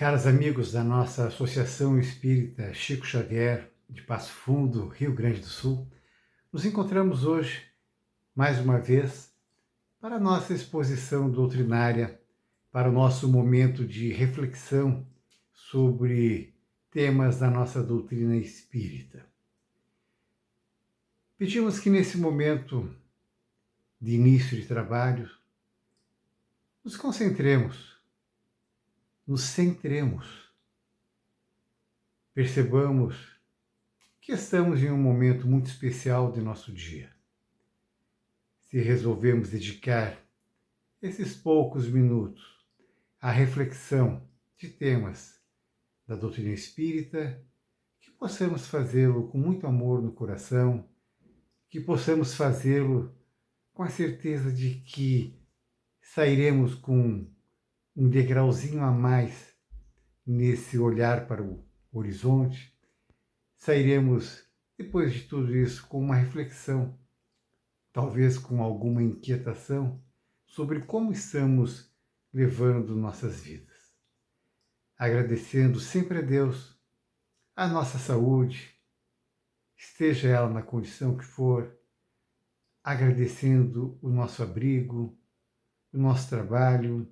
Caros amigos da nossa Associação Espírita Chico Xavier, de Passo Fundo, Rio Grande do Sul, nos encontramos hoje, mais uma vez, para a nossa exposição doutrinária, para o nosso momento de reflexão sobre temas da nossa doutrina espírita. Pedimos que nesse momento de início de trabalho, nos concentremos, nos centremos, percebamos que estamos em um momento muito especial de nosso dia. Se resolvemos dedicar esses poucos minutos à reflexão de temas da doutrina espírita, que possamos fazê-lo com muito amor no coração, que possamos fazê-lo com a certeza de que sairemos com um degrauzinho a mais nesse olhar para o horizonte, sairemos, depois de tudo isso, com uma reflexão, talvez com alguma inquietação, sobre como estamos levando nossas vidas. Agradecendo sempre a Deus a nossa saúde, esteja ela na condição que for, agradecendo o nosso abrigo, o nosso trabalho,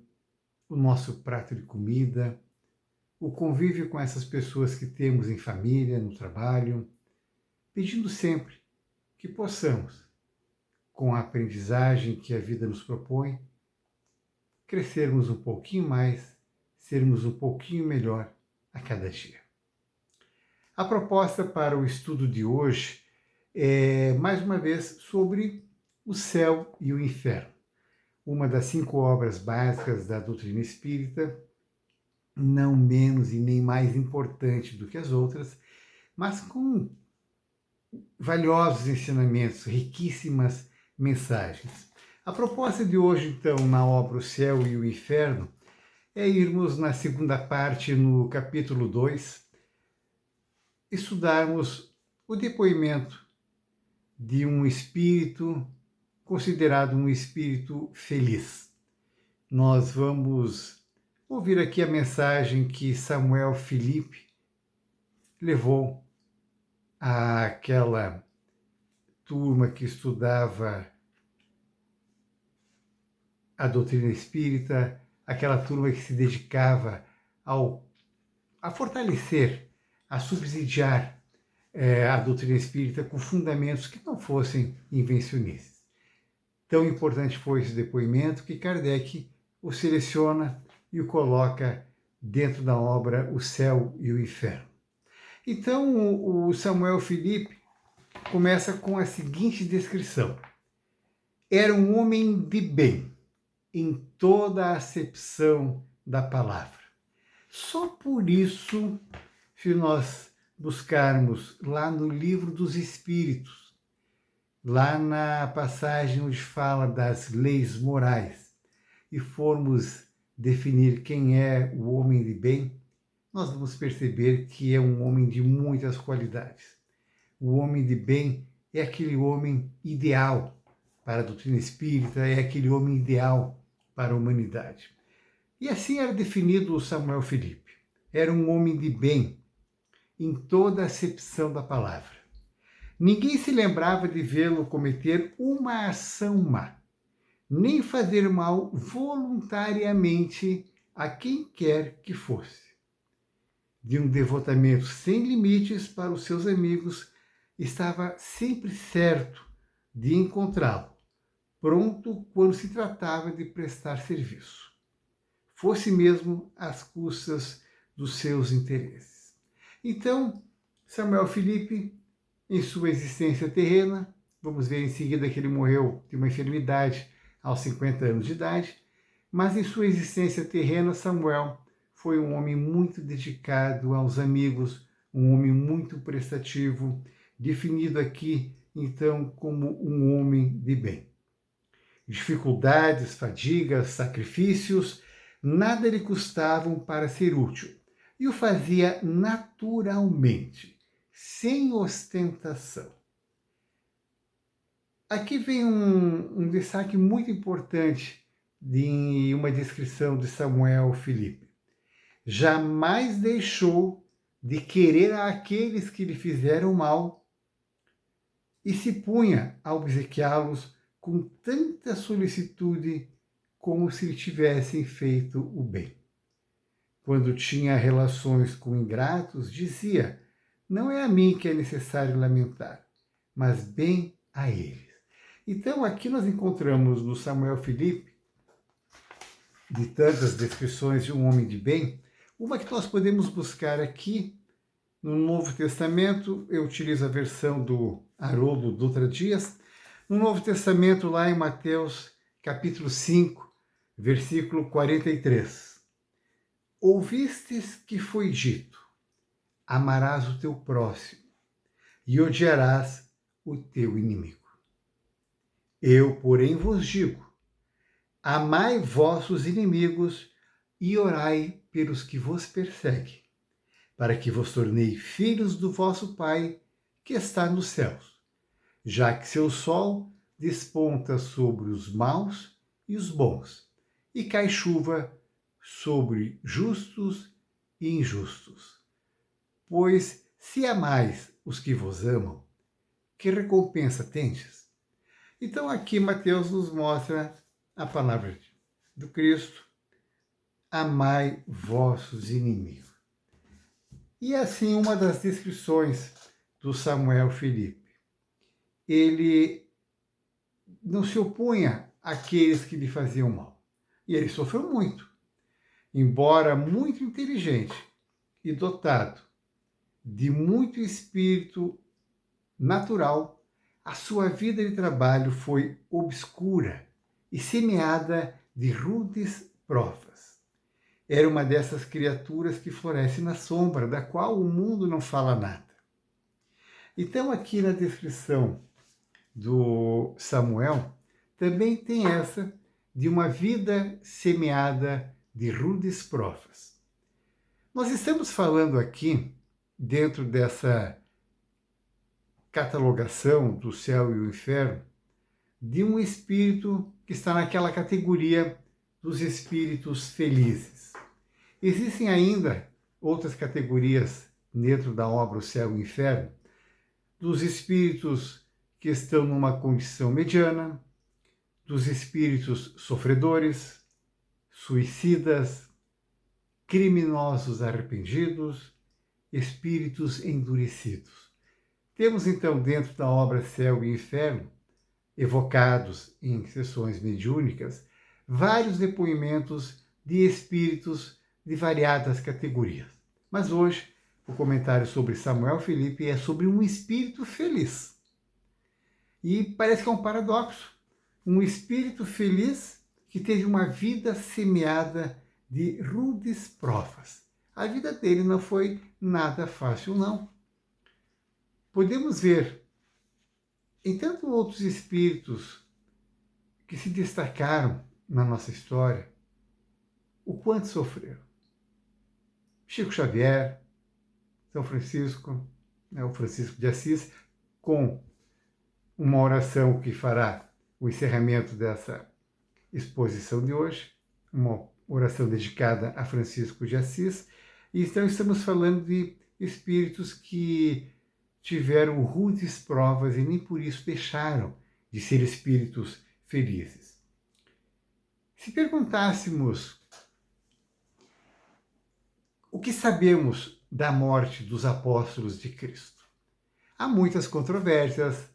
o nosso prato de comida, o convívio com essas pessoas que temos em família, no trabalho, pedindo sempre que possamos, com a aprendizagem que a vida nos propõe, crescermos um pouquinho mais, sermos um pouquinho melhor a cada dia. A proposta para o estudo de hoje é, mais uma vez, sobre o céu e o inferno, uma das 5 obras básicas da doutrina espírita, não menos e nem mais importante do que as outras, mas com valiosos ensinamentos, riquíssimas mensagens. A proposta de hoje, então, na obra O Céu e o Inferno, é irmos na segunda parte, no capítulo 2, estudarmos o depoimento de um espírito considerado um espírito feliz. Nós vamos ouvir aqui a mensagem que Samuel Felipe levou àquela turma que estudava a doutrina espírita, aquela turma que se dedicava a fortalecer, a subsidiar a doutrina espírita com fundamentos que não fossem invencionistas. Tão importante foi esse depoimento que Kardec o seleciona e o coloca dentro da obra O Céu e o Inferno. Então, o Samuel Felipe começa com a seguinte descrição. Era um homem de bem, em toda a acepção da palavra. Só por isso, se nós buscarmos lá no Livro dos Espíritos, lá na passagem onde fala das leis morais, e formos definir quem é o homem de bem, nós vamos perceber que é um homem de muitas qualidades. O homem de bem é aquele homem ideal para a doutrina espírita, é aquele homem ideal para a humanidade. E assim era definido o Samuel Felipe. Era um homem de bem em toda a acepção da palavra. Ninguém se lembrava de vê-lo cometer uma ação má, nem fazer mal voluntariamente a quem quer que fosse. De um devotamento sem limites para os seus amigos, estava sempre certo de encontrá-lo, pronto quando se tratava de prestar serviço, fosse mesmo às custas dos seus interesses. Então, Samuel Felipe, em sua existência terrena, vamos ver em seguida que ele morreu de uma enfermidade aos 50 anos de idade, mas em sua existência terrena, Samuel foi um homem muito dedicado aos amigos, um homem muito prestativo, definido aqui, então, como um homem de bem. Dificuldades, fadigas, sacrifícios, nada lhe custavam para ser útil, e o fazia naturalmente, sem ostentação. Aqui vem um destaque muito importante de uma descrição de Samuel Felipe. jamais deixou de querer aqueles que lhe fizeram mal e se punha a obsequiá-los com tanta solicitude como se lhe tivessem feito o bem. Quando tinha relações com ingratos, dizia: não é a mim que é necessário lamentar, mas bem a eles. Então, aqui nós encontramos no Samuel Filipe, de tantas descrições de um homem de bem, uma que nós podemos buscar aqui no Novo Testamento. Eu utilizo a versão do Haroldo Dutra Dias. No Novo Testamento, lá em Mateus, capítulo 5, versículo 43. Ouvistes que foi dito: amarás o teu próximo e odiarás o teu inimigo. Eu, porém, vos digo: amai vossos inimigos e orai pelos que vos perseguem, para que vos tornei filhos do vosso Pai que está nos céus, já que seu sol desponta sobre os maus e os bons, e cai chuva sobre justos e injustos. Pois, se amais os que vos amam, que recompensa tendes? Então, aqui Mateus nos mostra a palavra do Cristo: amai vossos inimigos. E assim, uma das descrições do Samuel Filipe, ele não se opunha àqueles que lhe faziam mal. E ele sofreu muito. Embora muito inteligente e dotado de muito espírito natural, a sua vida de trabalho foi obscura e semeada de rudes provas. Era uma dessas criaturas que floresce na sombra, da qual o mundo não fala nada. Então, aqui na descrição do Samuel, também tem essa de uma vida semeada de rudes provas. Nós estamos falando aqui, dentro dessa catalogação do céu e o inferno, de um espírito que está naquela categoria dos espíritos felizes. Existem ainda outras categorias dentro da obra O Céu e o Inferno, dos espíritos que estão numa condição mediana, dos espíritos sofredores, suicidas, criminosos arrependidos, espíritos endurecidos. Temos então dentro da obra Céu e Inferno, evocados em sessões mediúnicas, vários depoimentos de espíritos de variadas categorias. Mas hoje o comentário sobre Samuel Filipe é sobre um espírito feliz. E parece que é um paradoxo. Um espírito feliz que teve uma vida semeada de rudes provas. A vida dele não foi nada fácil, não. Podemos ver em tantos outros espíritos que se destacaram na nossa história o quanto sofreram. Chico Xavier, São Francisco, o Francisco de Assis, com uma oração que fará o encerramento dessa exposição de hoje, uma oração dedicada a Francisco de Assis. E então estamos falando de espíritos que tiveram rudes provas e nem por isso deixaram de ser espíritos felizes. Se perguntássemos o que sabemos da morte dos apóstolos de Cristo, há muitas controvérsias,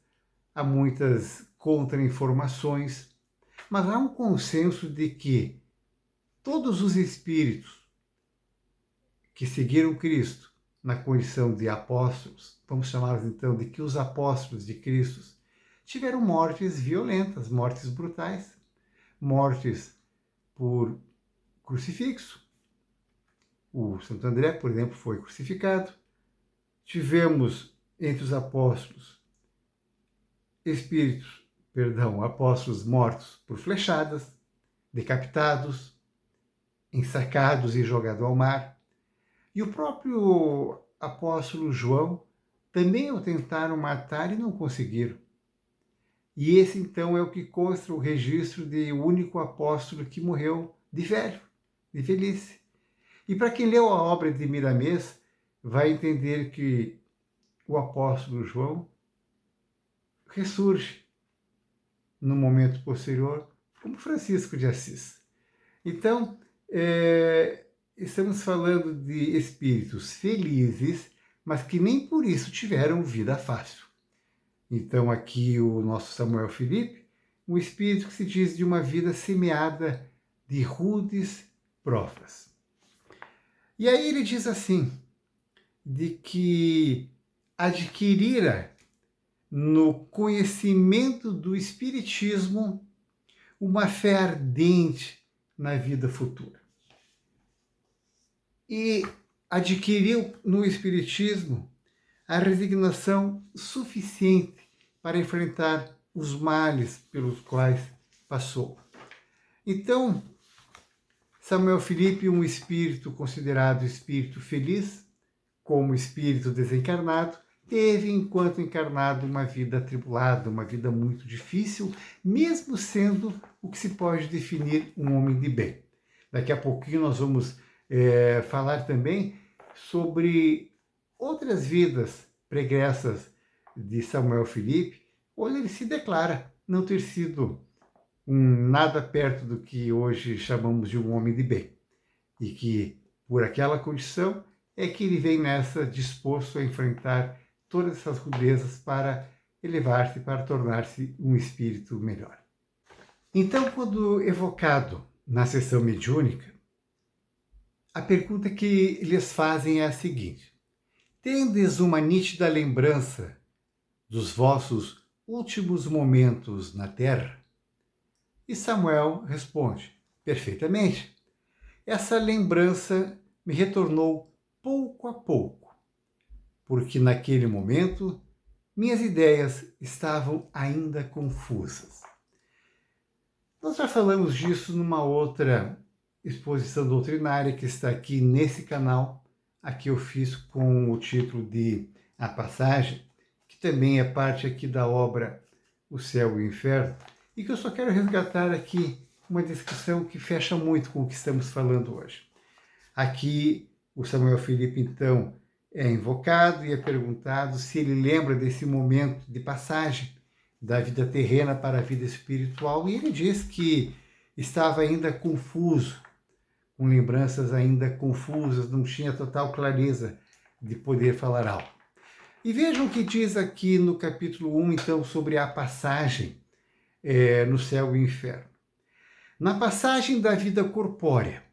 há muitas contra-informações, mas há um consenso de que todos os espíritos que seguiram Cristo na condição de apóstolos, vamos chamá-los então de que os apóstolos de Cristo, tiveram mortes violentas, mortes brutais, mortes por crucifixo. O Santo André, por exemplo, foi crucificado. Tivemos entre os apóstolos apóstolos mortos por flechadas, decapitados, ensacados e jogados ao mar. E o próprio apóstolo João também o tentaram matar e não conseguiram. E esse, então, é o que consta o registro de o único apóstolo que morreu de velho, de velhice. E para quem leu a obra de Miramês, vai entender que o apóstolo João ressurge no momento posterior, como Francisco de Assis. Então, estamos falando de espíritos felizes, mas que nem por isso tiveram vida fácil. Então, aqui o nosso Samuel Felipe, um espírito que se diz de uma vida semeada de rudes provas. E aí ele diz assim, de que adquirira no conhecimento do Espiritismo uma fé ardente na vida futura. E adquiriu no Espiritismo a resignação suficiente para enfrentar os males pelos quais passou. Então, Samuel Felipe, um espírito considerado espírito feliz, como espírito desencarnado, teve, enquanto encarnado, uma vida atribulada, uma vida muito difícil, mesmo sendo o que se pode definir um homem de bem. Daqui a pouquinho nós vamos falar também sobre outras vidas pregressas de Samuel Felipe, onde ele se declara não ter sido nada perto do que hoje chamamos de um homem de bem. E que, por aquela condição, é que ele vem nessa disposto a enfrentar todas essas rudezas para elevar-se, para tornar-se um espírito melhor. Então, quando evocado na sessão mediúnica, a pergunta que lhes fazem é a seguinte: tendes uma nítida lembrança dos vossos últimos momentos na Terra? E Samuel responde: perfeitamente. Essa lembrança me retornou pouco a pouco, porque naquele momento minhas ideias estavam ainda confusas. Nós já falamos disso numa outra exposição doutrinária que está aqui nesse canal. Aqui eu fiz com o título de A Passagem, que também é parte aqui da obra O Céu e o Inferno, e que eu só quero resgatar aqui uma descrição que fecha muito com o que estamos falando hoje. Aqui o Samuel Felipe, então, é invocado e é perguntado se ele lembra desse momento de passagem da vida terrena para a vida espiritual, e ele diz que estava ainda confuso, com lembranças ainda confusas, não tinha total clareza de poder falar algo. E vejam o que diz aqui no capítulo 1, então, sobre a passagem no céu e inferno. Na passagem da vida corpórea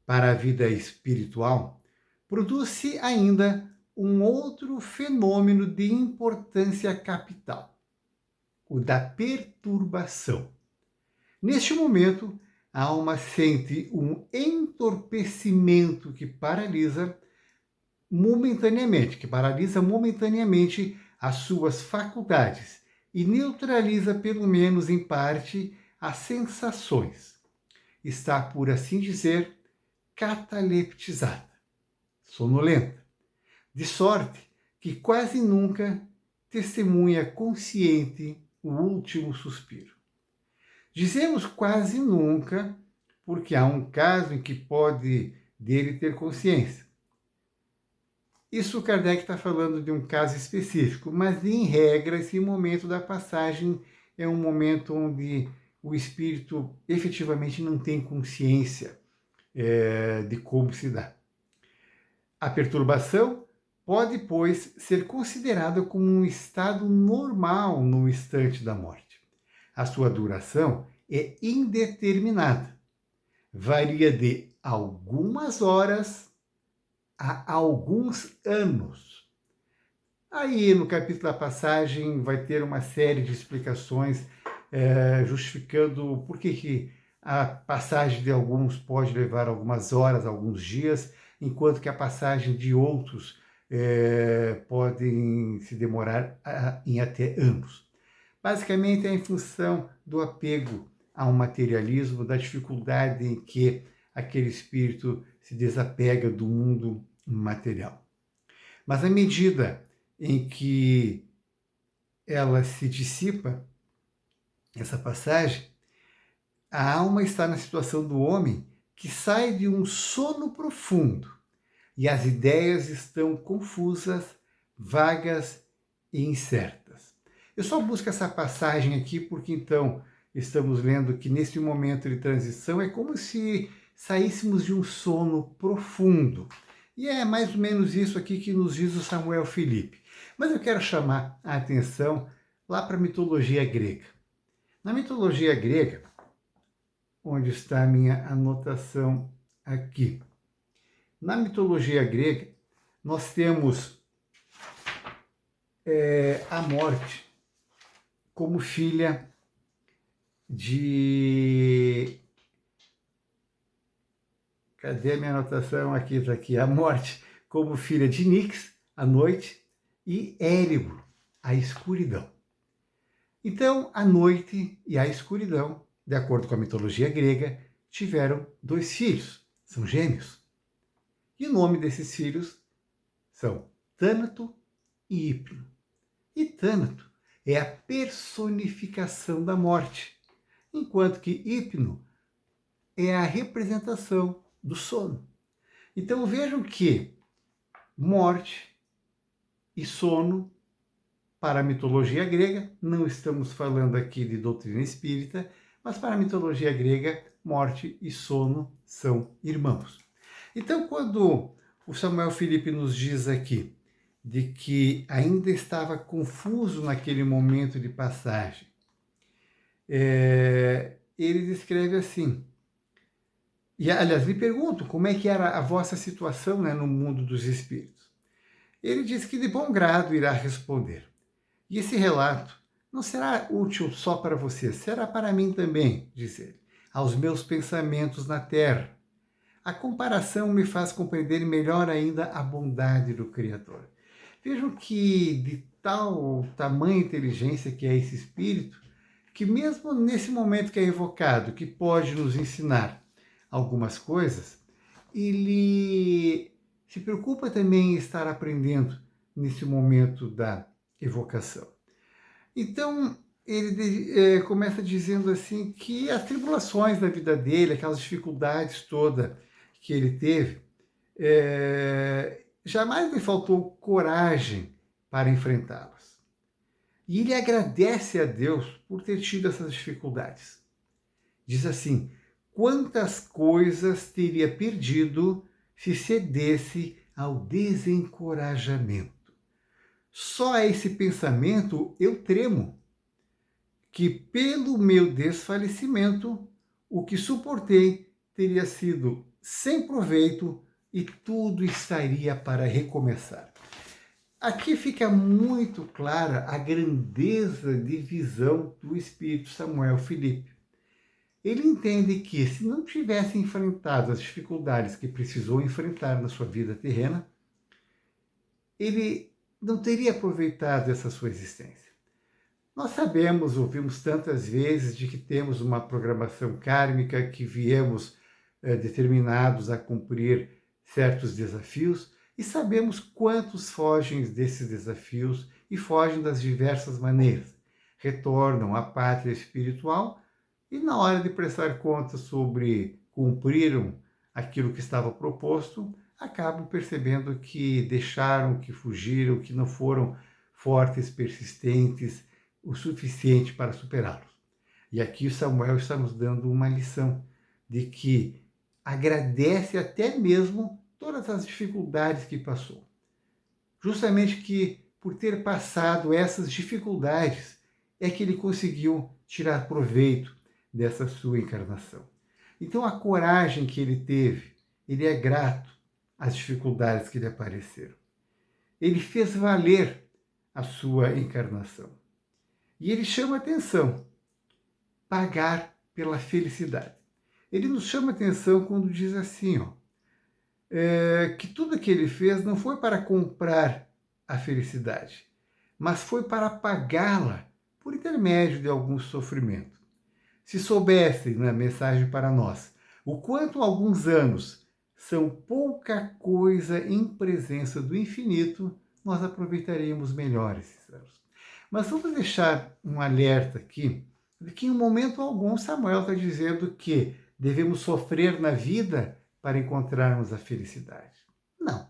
para a vida espiritual, produz-se ainda um outro fenômeno de importância capital, o da perturbação. Neste momento, a alma sente um entorpecimento que paralisa momentaneamente as suas faculdades e neutraliza, pelo menos em parte, as sensações. Está, por assim dizer, cataleptizada, sonolenta, de sorte que quase nunca testemunha consciente o último suspiro. Dizemos quase nunca, porque há um caso em que pode dele ter consciência. Isso Kardec está falando de um caso específico, mas em regra esse momento da passagem é um momento onde o espírito efetivamente não tem consciência de como se dá. A perturbação pode, pois, ser considerada como um estado normal no instante da morte. A sua duração é indeterminada. Varia de algumas horas a alguns anos. Aí, no capítulo da passagem, vai ter uma série de explicações justificando por que a passagem de alguns pode levar algumas horas, alguns dias, enquanto que a passagem de outros podem se demorar em até anos. Basicamente é em função do apego ao materialismo, da dificuldade em que aquele espírito se desapega do mundo material. Mas à medida em que ela se dissipa, essa passagem, a alma está na situação do homem que sai de um sono profundo e as ideias estão confusas, vagas e incertas. Eu só busco essa passagem aqui porque então estamos lendo que nesse momento de transição é como se saíssemos de um sono profundo. E é mais ou menos isso aqui que nos diz o Samuel Felipe. Mas eu quero chamar a atenção lá para a mitologia grega. Na mitologia grega, onde está a minha anotação aqui. Na mitologia grega, nós temos a morte como filha de... Cadê a minha anotação? Aqui, está aqui. A morte como filha de Nix, a noite, e Érebro, a escuridão. Então, a noite e a escuridão, de acordo com a mitologia grega, tiveram 2 filhos, são gêmeos. E o nome desses filhos são Tânato e Hipno. E Tânato é a personificação da morte, enquanto que Hipno é a representação do sono. Então vejam que morte e sono, para a mitologia grega, não estamos falando aqui de doutrina espírita, mas para a mitologia grega, morte e sono são irmãos. Então, quando o Samuel Felipe nos diz aqui de que ainda estava confuso naquele momento de passagem, ele descreve assim, e aliás, lhe pergunto como é que era a vossa situação, né, no mundo dos espíritos. Ele diz que de bom grado irá responder. E esse relato não será útil só para você, será para mim também, diz ele, aos meus pensamentos na terra. A comparação me faz compreender melhor ainda a bondade do Criador. Vejam que de tal tamanha inteligência que é esse espírito, que mesmo nesse momento que é evocado, que pode nos ensinar algumas coisas, ele se preocupa também em estar aprendendo nesse momento da evocação. Então, ele começa dizendo assim que as tribulações da vida dele, aquelas dificuldades todas que ele teve, jamais lhe faltou coragem para enfrentá-las. E ele agradece a Deus por ter tido essas dificuldades. Diz assim, quantas coisas teria perdido se cedesse ao desencorajamento. Só a esse pensamento eu tremo, que pelo meu desfalecimento o que suportei teria sido sem proveito e tudo estaria para recomeçar. Aqui fica muito clara a grandeza de visão do espírito Samuel Felipe. Ele entende que se não tivesse enfrentado as dificuldades que precisou enfrentar na sua vida terrena, ele não teria aproveitado essa sua existência. Nós sabemos, ouvimos tantas vezes de que temos uma programação kármica, que viemos determinados a cumprir certos desafios, e sabemos quantos fogem desses desafios e fogem das diversas maneiras. Retornam à pátria espiritual e na hora de prestar contas sobre cumpriram aquilo que estava proposto, acabam percebendo que deixaram, que fugiram, que não foram fortes, persistentes, o suficiente para superá-los. E aqui o Samuel está nos dando uma lição de que agradece até mesmo todas as dificuldades que passou. Justamente que por ter passado essas dificuldades é que ele conseguiu tirar proveito dessa sua encarnação. Então a coragem que ele teve, ele é grato às dificuldades que lhe apareceram. Ele fez valer a sua encarnação. E ele chama atenção, pagar pela felicidade. Ele nos chama atenção quando diz assim, que tudo que ele fez não foi para comprar a felicidade, mas foi para pagá-la por intermédio de algum sofrimento. Se soubessem, na mensagem para nós, o quanto alguns anos são pouca coisa em presença do infinito, nós aproveitaríamos melhor esses anos. Mas vamos deixar um alerta aqui, de que em momento algum Samuel está dizendo que devemos sofrer na vida para encontrarmos a felicidade. Não.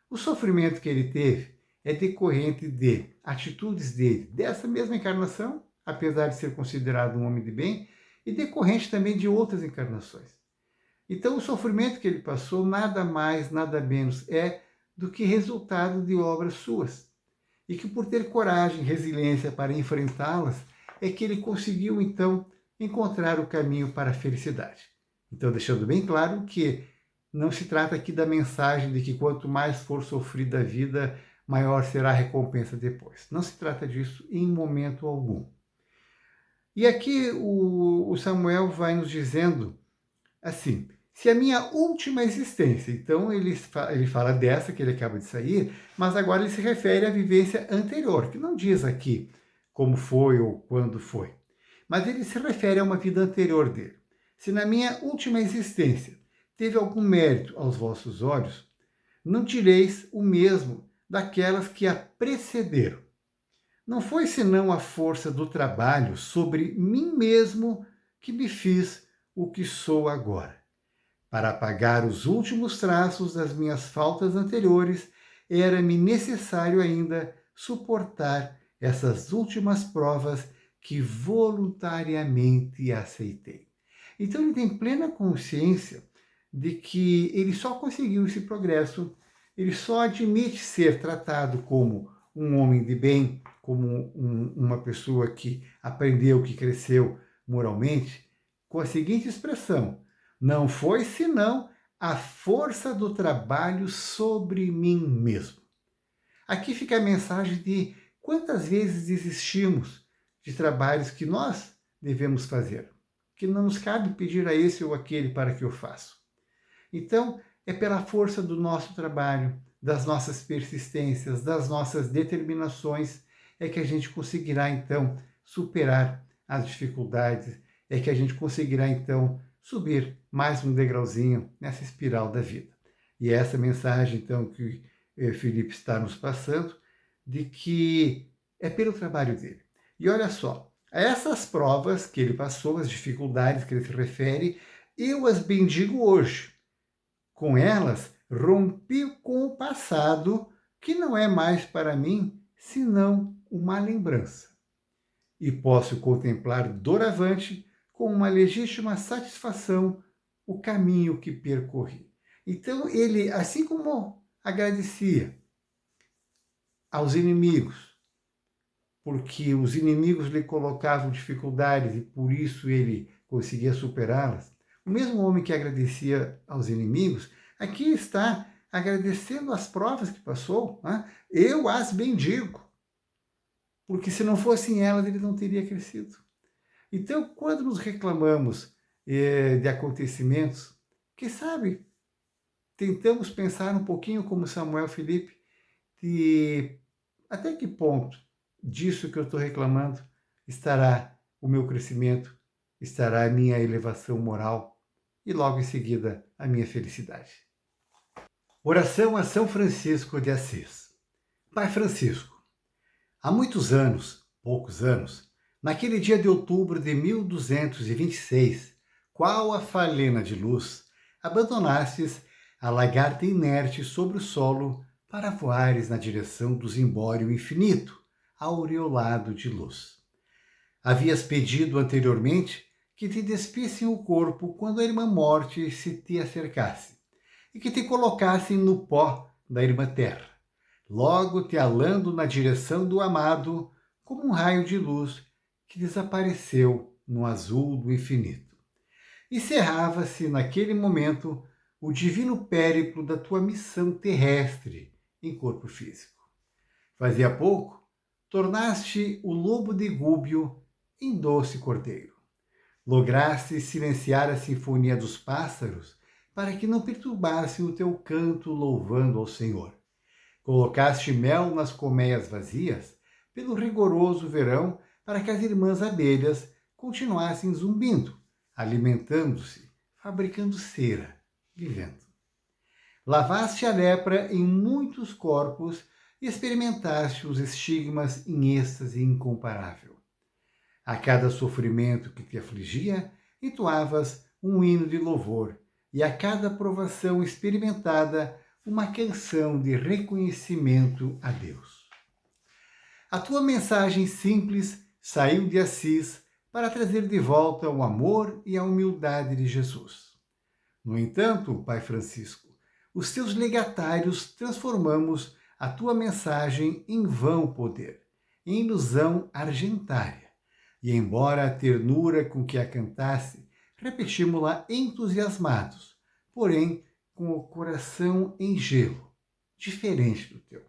O sofrimento que ele teve é decorrente de atitudes dele, dessa mesma encarnação, apesar de ser considerado um homem de bem, e decorrente também de outras encarnações. Então, o sofrimento que ele passou nada mais, nada menos é do que resultado de obras suas. E que por ter coragem e resiliência para enfrentá-las, é que ele conseguiu, então, encontrar o caminho para a felicidade. Então, deixando bem claro que não se trata aqui da mensagem de que quanto mais for sofrida a vida, maior será a recompensa depois. Não se trata disso em momento algum. E aqui o Samuel vai nos dizendo assim, se a minha última existência, então ele fala dessa que ele acaba de sair, mas agora ele se refere à vivência anterior, que não diz aqui como foi ou quando foi, mas ele se refere a uma vida anterior dele. Se na minha última existência teve algum mérito aos vossos olhos, não direis o mesmo daquelas que a precederam. Não foi senão a força do trabalho sobre mim mesmo que me fiz o que sou agora. Para apagar os últimos traços das minhas faltas anteriores, era-me necessário ainda suportar essas últimas provas que voluntariamente aceitei. Então ele tem plena consciência de que ele só conseguiu esse progresso, ele só admite ser tratado como um homem de bem, como uma pessoa que aprendeu, que cresceu moralmente, com a seguinte expressão: não foi senão a força do trabalho sobre mim mesmo. Aqui fica a mensagem de quantas vezes desistimos de trabalhos que nós devemos fazer, que não nos cabe pedir a esse ou aquele para que eu faça. Então, é pela força do nosso trabalho, das nossas persistências, das nossas determinações, é que a gente conseguirá, então, superar as dificuldades, é que a gente conseguirá, então, subir mais um degrauzinho nessa espiral da vida. E é essa mensagem, então, que Felipe está nos passando, de que é pelo trabalho dele. E olha só, essas provas que ele passou, as dificuldades que ele se refere, eu as bendigo hoje. Com elas, rompi com o passado, que não é mais para mim senão uma lembrança. E posso contemplar doravante com uma legítima satisfação o caminho que percorri. Então ele, assim como agradecia aos inimigos, porque os inimigos lhe colocavam dificuldades e por isso ele conseguia superá-las, o mesmo homem que agradecia aos inimigos, aqui está agradecendo as provas que passou. Né? Eu as bendigo, porque se não fossem elas, ele não teria crescido. Então, quando nos reclamamos de acontecimentos, quem sabe tentamos pensar um pouquinho como Samuel Felipe, de até que ponto disso que eu estou reclamando estará o meu crescimento, estará a minha elevação moral e logo em seguida a minha felicidade. Oração a São Francisco de Assis. Pai Francisco, há muitos anos, poucos anos, naquele dia de outubro de 1226, qual a falena de luz, abandonastes a lagarta inerte sobre o solo para voares na direção do zimbório infinito, aureolado de luz. Havias pedido anteriormente que te despissem o corpo quando a irmã morte se te acercasse, e que te colocassem no pó da irmã terra, logo te alando na direção do amado, como um raio de luz que desapareceu no azul do infinito. E cerrava-se naquele momento o divino périplo da tua missão terrestre em corpo físico. Fazia pouco, tornaste o lobo de Gúbio em doce cordeiro. Lograste silenciar a sinfonia dos pássaros para que não perturbasse o teu canto louvando ao Senhor. Colocaste mel nas colmeias vazias pelo rigoroso verão para que as irmãs abelhas continuassem zumbindo, alimentando-se, fabricando cera, vivendo. Lavaste a lepra em muitos corpos e experimentaste os estigmas em êxtase incomparável. A cada sofrimento que te afligia, entoavas um hino de louvor e a cada provação experimentada uma canção de reconhecimento a Deus. A tua mensagem simples saiu de Assis para trazer de volta o amor e a humildade de Jesus. No entanto, Pai Francisco, os teus legatários transformamos a tua mensagem em vão poder, em ilusão argentária. E embora a ternura com que a cantasse, repetimos-la entusiasmados, porém com o coração em gelo, diferente do teu.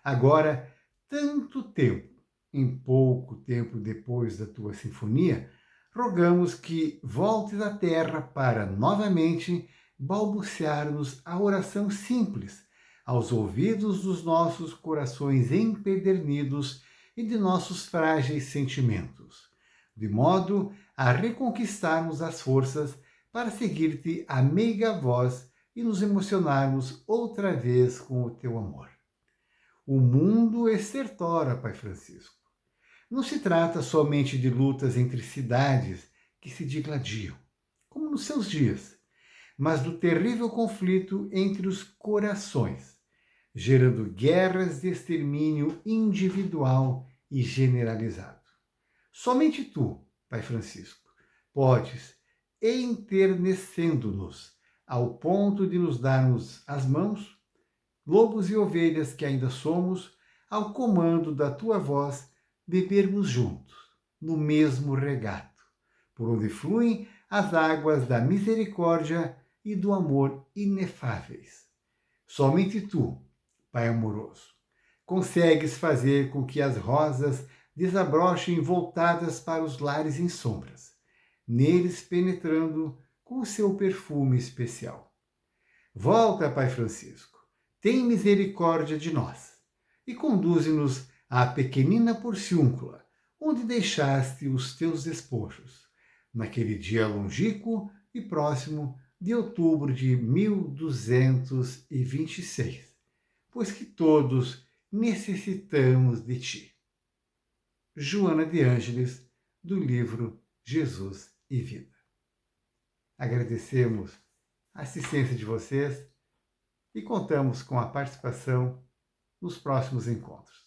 Agora, tanto tempo, em pouco tempo depois da tua sinfonia, rogamos que voltes à terra para novamente balbuciar-nos a oração simples aos ouvidos dos nossos corações empedernidos e de nossos frágeis sentimentos, de modo a reconquistarmos as forças para seguir-te a meiga voz e nos emocionarmos outra vez com o teu amor. O mundo estertora, Pai Francisco. Não se trata somente de lutas entre cidades que se digladiam, como nos seus dias, mas do terrível conflito entre os corações, gerando guerras de extermínio individual e generalizado. Somente tu, Pai Francisco, podes, enternecendo-nos ao ponto de nos darmos as mãos, lobos e ovelhas que ainda somos, ao comando da tua voz, bebermos juntos, no mesmo regato, por onde fluem as águas da misericórdia e do amor inefáveis. Somente tu, Pai amoroso, consegues fazer com que as rosas desabrochem voltadas para os lares em sombras, neles penetrando com o seu perfume especial. Volta, Pai Francisco, tem misericórdia de nós e conduze-nos à pequenina Porciúncula, onde deixaste os teus despojos, naquele dia longínquo e próximo de outubro de 1226, pois que todos necessitamos de ti. Joana de Ângeles, do livro Jesus e Vida. Agradecemos a assistência de vocês e contamos com a participação nos próximos encontros.